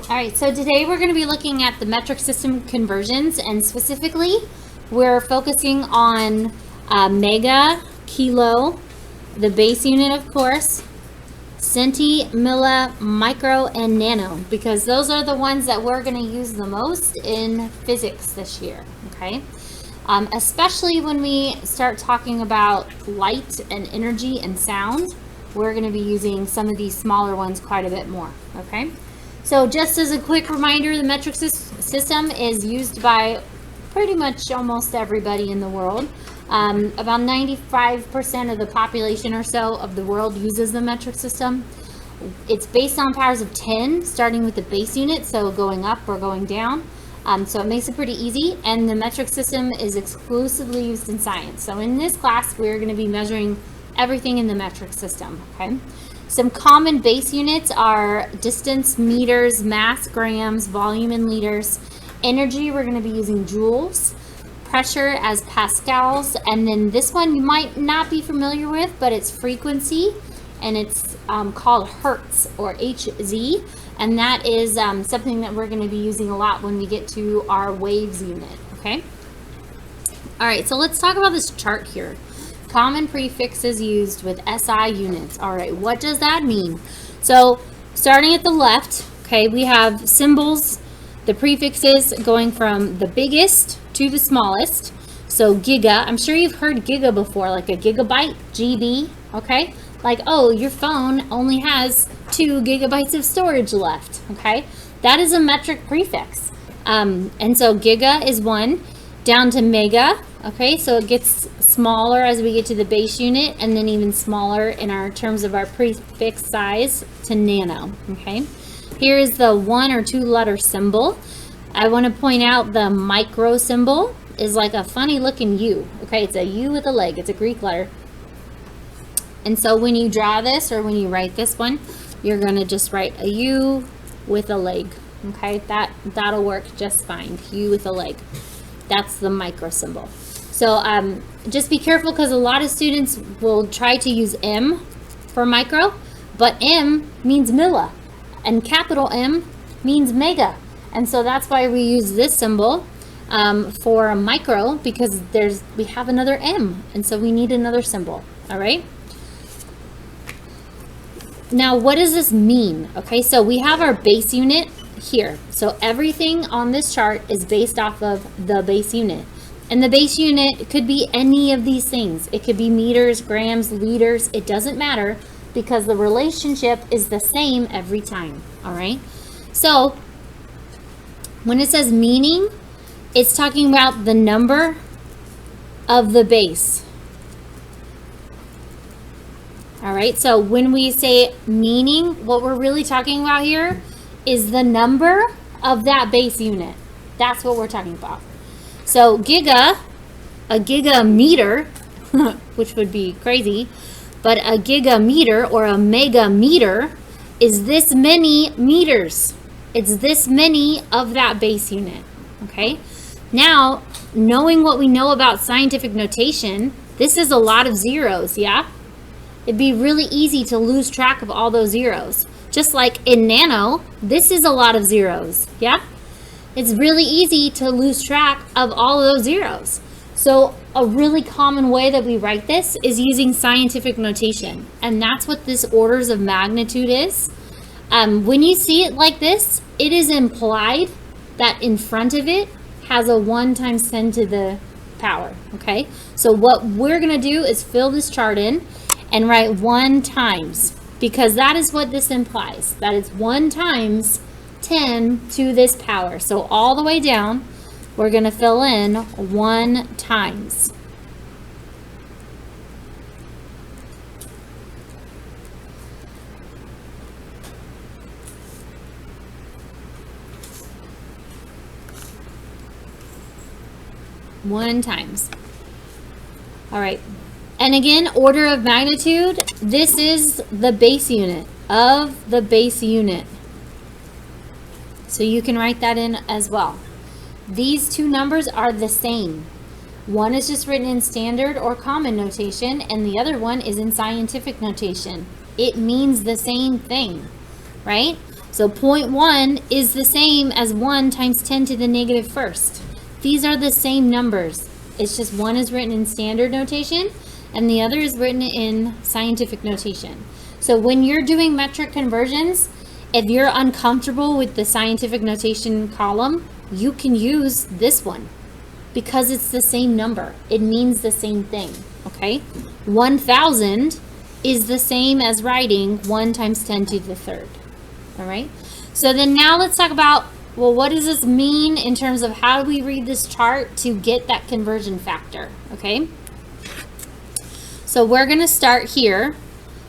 All right, so today we're going to be looking at the metric system conversions, and specifically we're focusing on mega, kilo, the base unit of course, centi, milli, micro, and nano, because those are the ones that we're going to use the most in physics this year, okay? Especially when we start talking about light and energy and sound, we're going to be using some of these smaller ones quite a bit more, okay? So just as a quick reminder, the metric system is used by pretty much almost everybody in the world. About 95% of the population or so of the world uses the metric system. It's based on powers of 10, starting with the base unit, so going up or going down. So it makes it pretty easy, and the metric system is exclusively used in science. So in this class, we're going to be measuring everything in the metric system, okay? Some common base units are distance, meters, mass, grams, volume in liters. Energy, we're going to be using joules. Pressure as pascals. And then this one you might not be familiar with, but it's frequency, and it's called hertz or Hz. And that is something that we're going to be using a lot when we get to our waves unit, okay? All right, so let's talk about this chart here. Common prefixes used with SI units. All right, what does that mean? So starting at the left, okay, we have symbols, the prefixes going from the biggest to the smallest. So giga, I'm sure you've heard giga before, like a gigabyte, GB, okay? Like, oh, your phone only has 2 gigabytes of storage left, okay? That is a metric prefix. And so giga is 1, down to mega, okay? So it gets smaller as we get to the base unit, and then even smaller in our terms of our prefix size to nano, okay? Here is the 1 or 2 letter symbol. I want to point out the micro symbol is like a funny looking U, okay? It's a U with a leg, it's a Greek letter. And so when you draw this, or when you write this one, you're gonna just write a U with a leg, okay? That'll work just fine, U with a leg. That's the micro symbol. So just be careful, because a lot of students will try to use M for micro, but M means milli, and capital M means mega. And so that's why we use this symbol for micro, because we have another M, and so we need another symbol, all right? Now, what does this mean? Okay, so we have our base unit here. So everything on this chart is based off of the base unit. And the base unit could be any of these things. It could be meters, grams, liters. It doesn't matter, because the relationship is the same every time, all right? So when it says meaning, it's talking about the number of the base. All right, so when we say meaning, what we're really talking about here is the number of that base unit. That's what we're talking about. So giga, a gigameter, which would be crazy, but a gigameter or a megameter is this many meters. It's this many of that base unit, okay? Now, knowing what we know about scientific notation, this is a lot of zeros, yeah? It'd be really easy to lose track of all those zeros. Just like in nano, this is a lot of zeros, yeah? It's really easy to lose track of all of those zeros. So a really common way that we write this is using scientific notation. And that's what this orders of magnitude is. When you see it like this, it is implied that in front of it has a 1 times 10 to the power, okay? So what we're gonna do is fill this chart in and write 1 times, because that is what this implies. That it's 1 times 10 to this power. So all the way down, we're going to fill in 1 times. One times. All right. And again, order of magnitude, this is the base unit of the base unit. So you can write that in as well. These two numbers are the same. One is just written in standard or common notation, and the other one is in scientific notation. It means the same thing, right? So 0.1 is the same as 1 times 10 to the negative first. These are the same numbers. It's just one is written in standard notation and the other is written in scientific notation. So when you're doing metric conversions, if you're uncomfortable with the scientific notation column, you can use this one because it's the same number. It means the same thing, okay? 1,000 is the same as writing 1 times 10 to the third, all right? So then now let's talk about, well, what does this mean in terms of how do we read this chart to get that conversion factor, okay? So we're gonna start here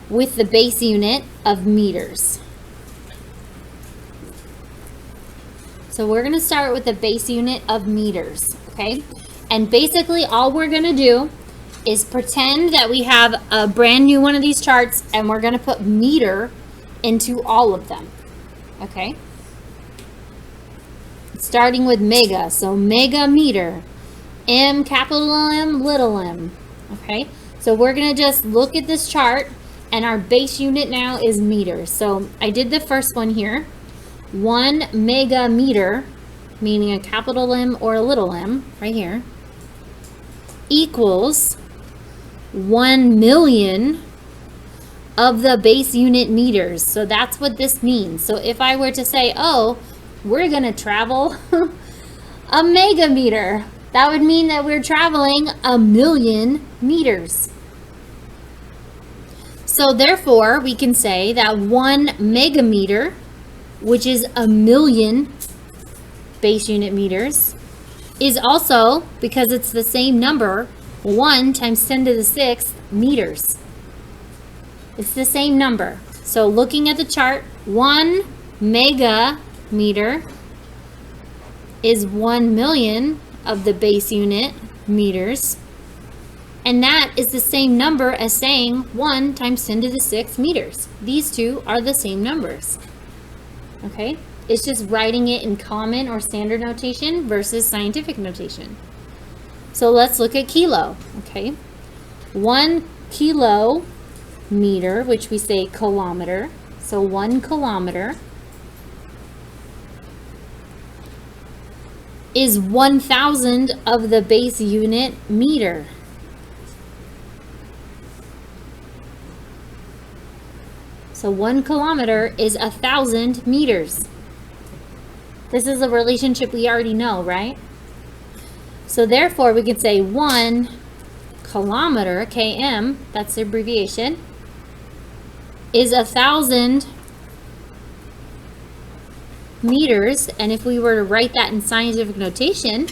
with the base unit of meters. So we're gonna start with the base unit of meters, okay? And basically all we're gonna do is pretend that we have a brand new one of these charts and we're gonna put meter into all of them, okay? Starting with mega, so mega meter, M, capital M, little m, okay? So we're gonna just look at this chart and our base unit now is meters. So I did the first one here. 1 mega meter, meaning a capital M or a little m, right here, equals 1 million of the base unit meters. So that's what this means. So if I were to say, oh, we're gonna travel a megameter, that would mean that we're traveling 1,000,000 meters. So therefore, we can say that 1 megameter, which is 1,000,000 base unit meters, is also, because it's the same number, 1 times 10 to the 6th meters. It's the same number. So looking at the chart, 1 megameter is 1,000,000 of the base unit meters. And that is the same number as saying 1 times 10 to the 6th meters. These two are the same numbers. Okay? It's just writing it in common or standard notation versus scientific notation. So let's look at kilo. Okay? 1 kilometer, which we say kilometer. So 1 kilometer is 1,000 of the base unit meter. So 1 kilometer is 1,000 meters. This is a relationship we already know, right? So therefore, we could say 1 kilometer, km, that's the abbreviation, is 1,000 meters. And if we were to write that in scientific notation,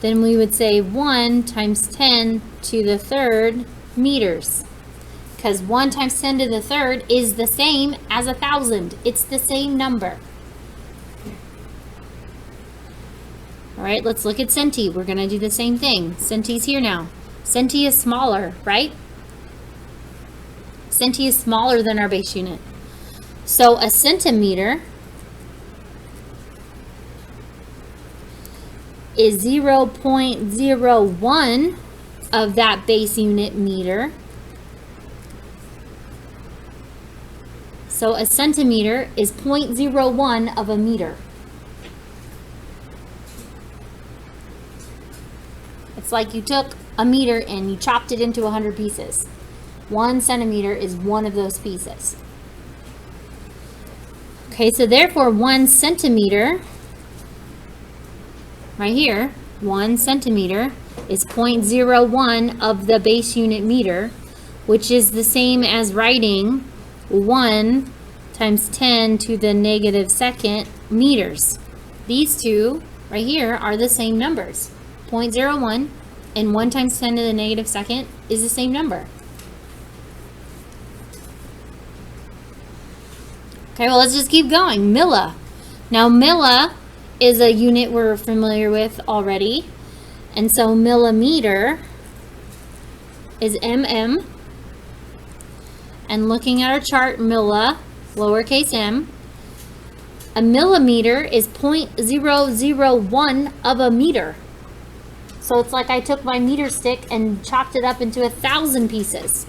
then we would say 1 times 10 to the third meters. Because 1 times 10 to the third is the same as 1,000. It's the same number. All right, let's look at centi. We're going to do the same thing. Centi's here now. Centi is smaller, right? Centi is smaller than our base unit. So a centimeter is 0.01 of that base unit meter. So a centimeter is 0.01 of a meter. It's like you took a meter and you chopped it into 100 pieces. 1 centimeter is one of those pieces. Okay, so therefore 1 centimeter, right here, 1 centimeter is 0.01 of the base unit meter, which is the same as writing 1 times 10 to the negative second meters. These two right here are the same numbers. 0.01 and 1 times 10 to the negative second is the same number. Okay, well, let's just keep going. Milli. Now, milli is a unit we're familiar with already. And so millimeter is mm. And looking at our chart, milli, lowercase m, a millimeter is 0.001 of a meter. So it's like I took my meter stick and chopped it up into 1,000 pieces.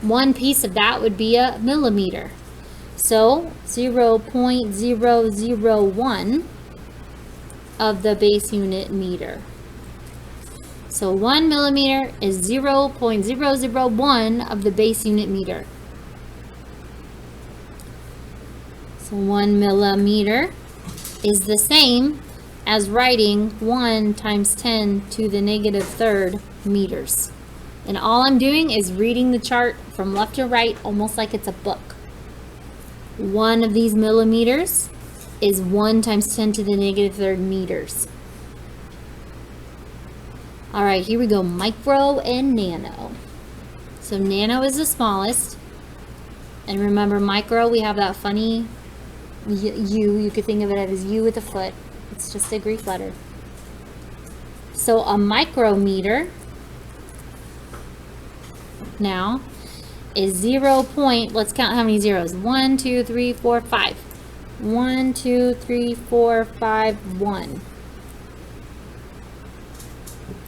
One piece of that would be a millimeter. So So 0.001 of the base unit meter. So 1 millimeter is 0.001 of the base unit meter. So 1 millimeter is the same as writing 1 times 10 to the negative third meters. And all I'm doing is reading the chart from left to right, almost like it's a book. 1 of these millimeters is 1 times 10 to the negative third meters. All right, here we go, micro and nano. So nano is the smallest. And remember, micro, we have that funny U. You could think of it as U with a foot. It's just a Greek letter. So a micrometer now is 0. Let's count how many zeros. 1, 2, 3, 4, 5. 1, 2, 3, 4, 5, 1.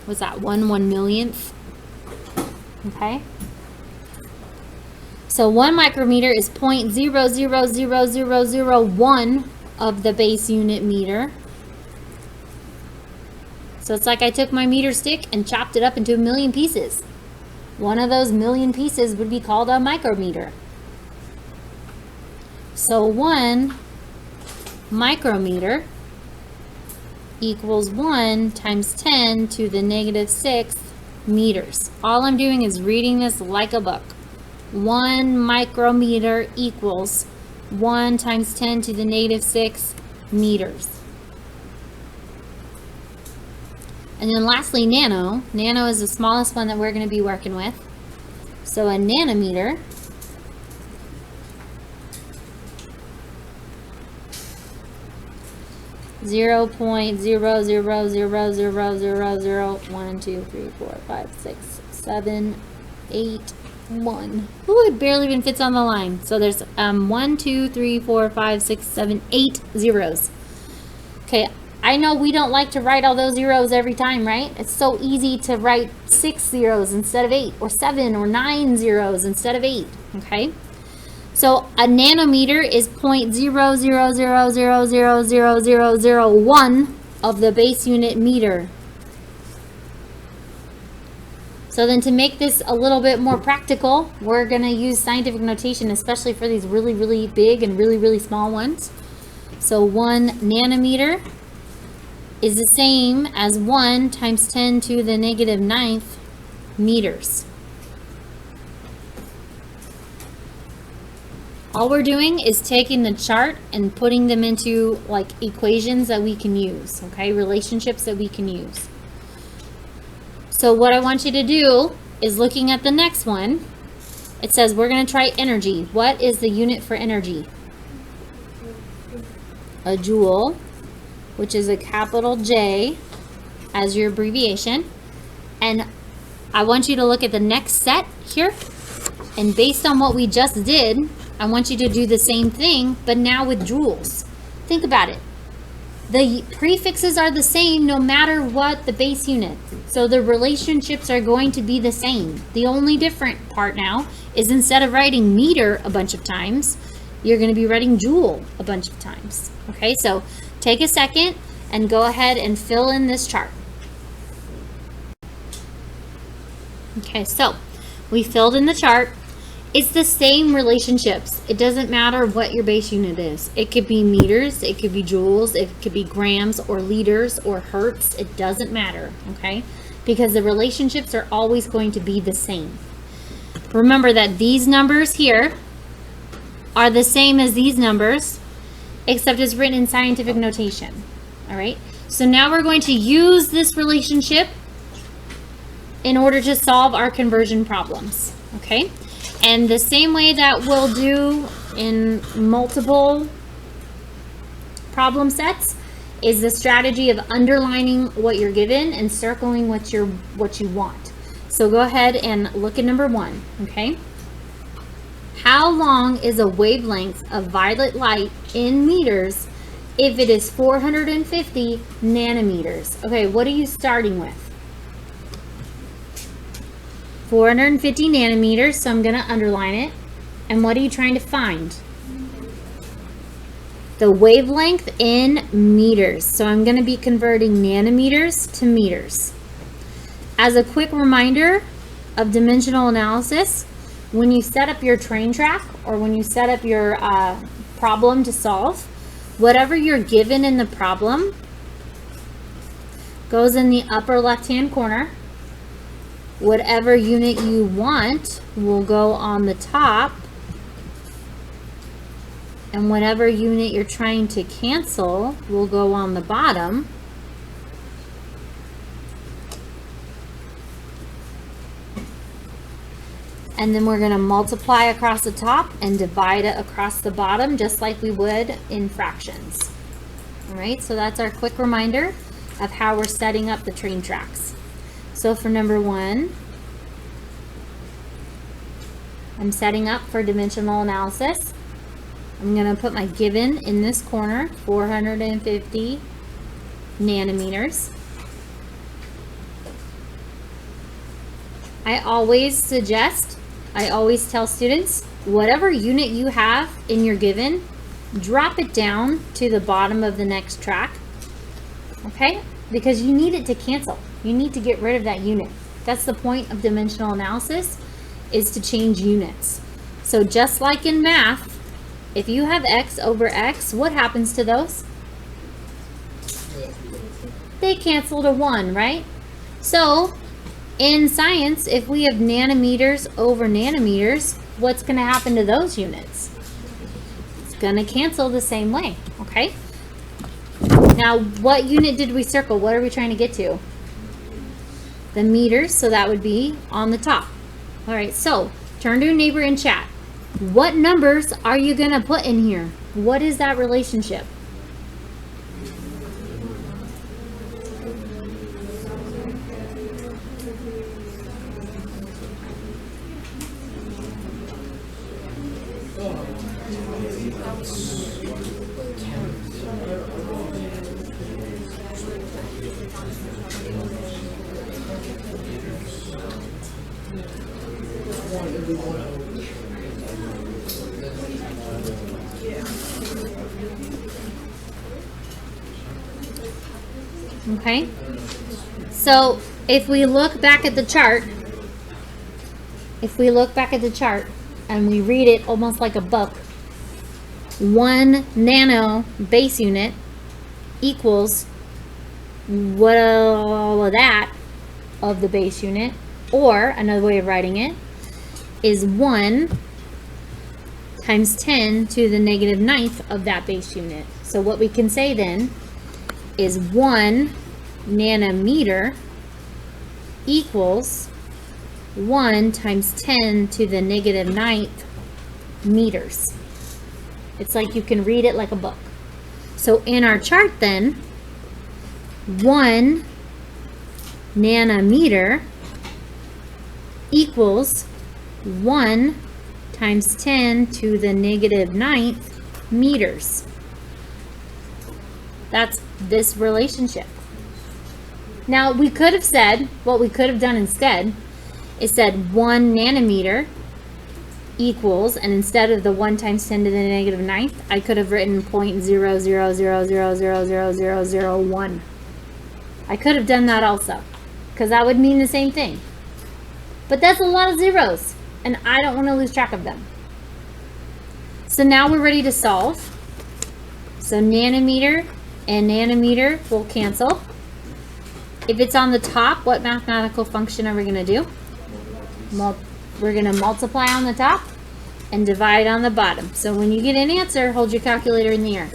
What's that? 1/1,000,000th. Okay. So 1 micrometer is 0.0000001 of the base unit meter. So it's like I took my meter stick and chopped it up into 1,000,000 pieces. One of those 1,000,000 pieces would be called a micrometer. So 1 micrometer equals 1 times 10 to the negative 6 meters. All I'm doing is reading this like a book. 1 micrometer equals 1 times 10 to the negative 6 meters. And then lastly, nano. Nano is the smallest one that we're going to be working with. So a nanometer (0.000000001, 2, 3, 4, 5, 6, 7, 8, 1. Ooh, it barely even fits on the line. So there's 1, 2, 3, 4, 5, 6, 7, 8 zeros. Okay, I know we don't like to write all those zeros every time, right? It's so easy to write 6 zeros instead of 8, or 7 or 9 zeros instead of 8, okay? So a nanometer is 0.000000001 of the base unit meter. So then to make this a little bit more practical, we're going to use scientific notation, especially for these really, really big and really, really small ones. So 1 nanometer is the same as 1 times 10 to the negative 9th meters. All we're doing is taking the chart and putting them into like equations that we can use, okay? Relationships that we can use. So what I want you to do is looking at the next one. It says we're going to try energy. What is the unit for energy? A joule, which is a capital J as your abbreviation. And I want you to look at the next set here. And based on what we just did, I want you to do the same thing, but now with joules. Think about it. The prefixes are the same no matter what the base unit. So the relationships are going to be the same. The only different part now is instead of writing meter a bunch of times, you're going to be writing joule a bunch of times. Okay, so take a second and go ahead and fill in this chart. Okay, so we filled in the chart. It's the same relationships. It doesn't matter what your base unit is. It could be meters, it could be joules, it could be grams or liters or hertz. It doesn't matter, okay? Because the relationships are always going to be the same. Remember that these numbers here are the same as these numbers, except it's written in scientific notation, all right? So now we're going to use this relationship in order to solve our conversion problems, okay? And the same way that we'll do in multiple problem sets is the strategy of underlining what you're given and circling what you want. So go ahead and look at number 1, okay? How long is a wavelength of violet light in meters if it is 450 nanometers? Okay, what are you starting with? 450 nanometers, so I'm going to underline it. And what are you trying to find? the wavelength in meters. So I'm going to be converting nanometers to meters. As a quick reminder of dimensional analysis, when you set up your train track or when you set up your problem to solve, whatever you're given in the problem goes in the upper left-hand corner. Whatever unit you want will go on the top. And whatever unit you're trying to cancel will go on the bottom. And then we're going to multiply across the top and divide it across the bottom, just like we would in fractions. All right, so that's our quick reminder of how we're setting up the train tracks. So for number 1, I'm setting up for dimensional analysis. I'm going to put my given in this corner, 450 nanometers. I always tell students, whatever unit you have in your given, drop it down to the bottom of the next track, okay? Because you need it to cancel. You need to get rid of that unit. That's the point of dimensional analysis, is to change units. So just like in math, if you have x over x, what happens to those? They cancel to 1, right? So in science, if we have nanometers over nanometers, what's going to happen to those units? It's going to cancel the same way, okay? Now, what unit did we circle? What are we trying to get to? The meters, so that would be on the top. All right, so turn to a neighbor in chat. What numbers are you going to put in here? What is that relationship? Okay, so if we look back at the chart, and we read it almost like a book, 1 nano base unit equals what all of that of the base unit, or another way of writing it is 1 times 10 to the negative 9th of that base unit. So what we can say then is 1 nanometer equals 1 times 10 to the negative 9th meters. It's like you can read it like a book. So in our chart then, 1 nanometer equals 1 times 10 to the negative 9th meters. That's this relationship. Now we could have said, what we could have done instead is said 1 nanometer equals, and instead of the 1 times 10 to the negative 9th, I could have written 0.0000000001. I could have done that also, because that would mean the same thing. But that's a lot of zeros, and I don't want to lose track of them. So now we're ready to solve. So nanometer and nanometer will cancel. If it's on the top, what mathematical function are we going to do? We're going to multiply on the top and divide on the bottom. So when you get an answer, hold your calculator in the air.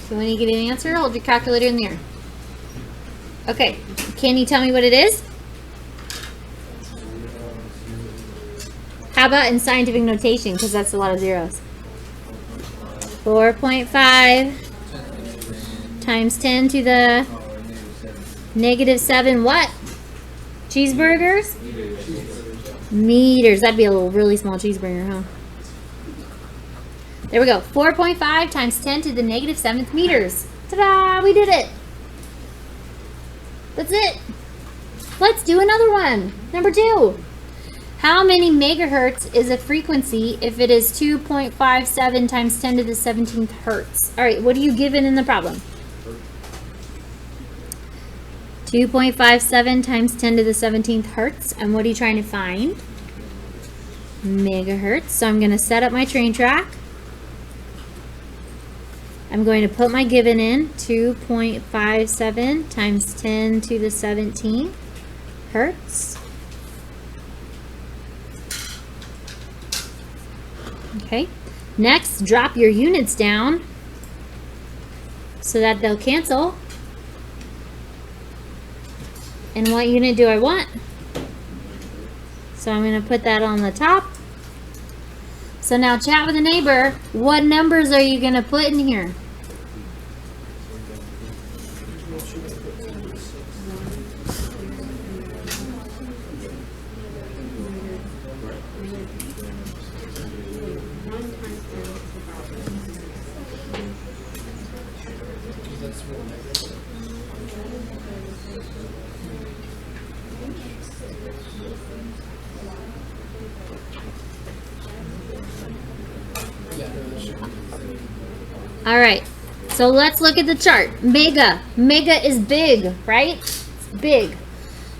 So when you get an answer, hold your calculator in the air. Okay, can you tell me what it is? How about in scientific notation, because that's a lot of zeros? 4.5 times 10 to the -7 what? Cheeseburgers? Meters. That'd be a little really small cheeseburger, huh? There we go. 4.5 times 10 to the -7th meters. Ta-da! We did it. That's it. Let's do another one. Number 2. How many megahertz is a frequency if it is 2.57 times 10 to the 17th hertz? All right, what are you given in the problem? 2.57 times 10 to the 17th hertz. And what are you trying to find? Megahertz. So I'm going to set up my train track. I'm going to put my given in, 2.57 times 10 to the 17th hertz. Okay. Next, drop your units down so that they'll cancel. And what unit do I want? So I'm going to put that on the top. So now chat with a neighbor. What numbers are you going to put in here? All right, so let's look at the chart. Mega is big, right? It's big.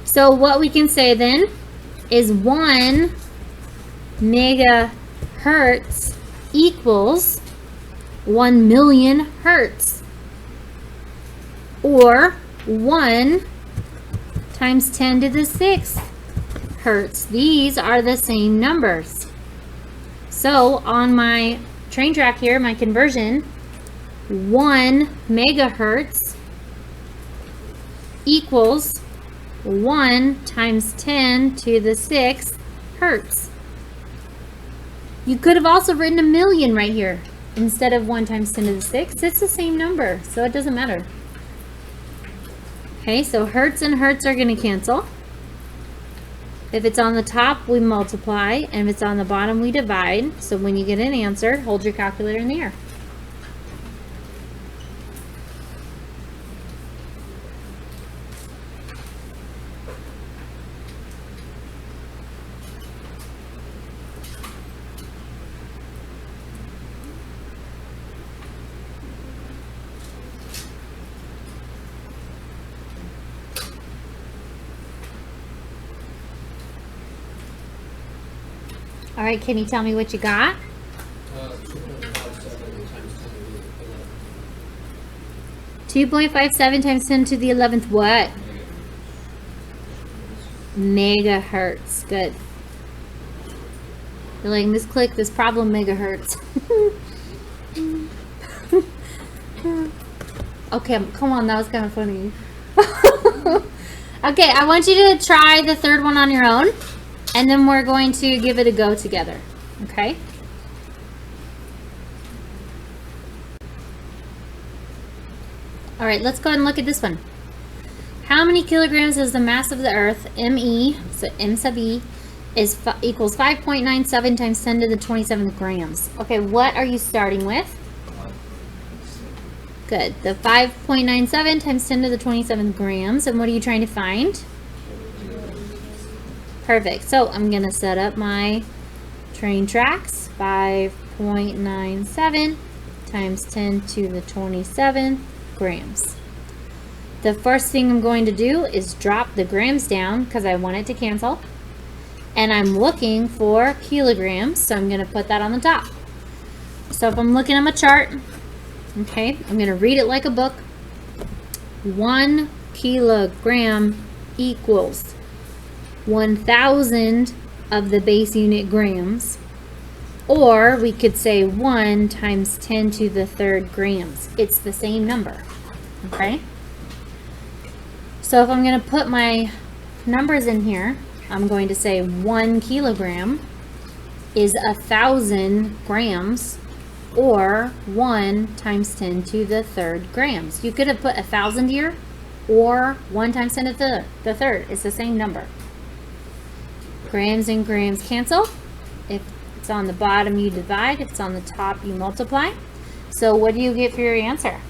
So what we can say then is 1 megahertz equals 1 million hertz, or 1 times 10 to the 6th hertz. These are the same numbers. So on my train track here, my conversion, 1 megahertz equals 1 times 10 to the 6th hertz. You could have also written a million right here instead of 1 times 10 to the 6th. It's the same number, so it doesn't matter. Okay, so hertz and hertz are going to cancel. If it's on the top, we multiply, and if it's on the bottom, we divide. So when you get an answer, hold your calculator in the air. All right, can you tell me what you got? 2.57 times 10 to the 11th what? Megahertz. Good. You're like, misclick this problem, megahertz. Okay, come on, that was kind of funny. Okay, I want you to try the third one on your own. And then we're going to give it a go together, okay? All right, let's go ahead and look at this one. How many kilograms is the mass of the Earth, ME, so M sub E, equals 5.97 times 10 to the 27th grams. Okay, what are you starting with? Good, the 5.97 times 10 to the 27th grams. And what are you trying to find? Perfect. So I'm going to set up my train tracks. 5.97 times 10 to the 27 grams. The first thing I'm going to do is drop the grams down because I want it to cancel. And I'm looking for kilograms, so I'm going to put that on the top. So if I'm looking at my chart, okay, I'm going to read it like a book. 1 kilogram equals 1,000 of the base unit grams, or we could say 1 times 10 to the 3rd grams. It's the same number, okay? So if I'm going to put my numbers in here, I'm going to say 1 kilogram is 1,000 grams, or 1 times 10 to the 3rd grams. You could have put 1,000 here, or 1 times 10 to the third. It's the same number. Grams and grams cancel. If it's on the bottom, you divide. If it's on the top, you multiply. So what do you get for your answer?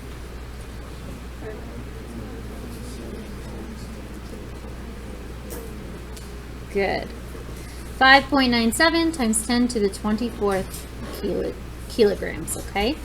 Good. 5.97 times 10 to the 24th kilograms, okay?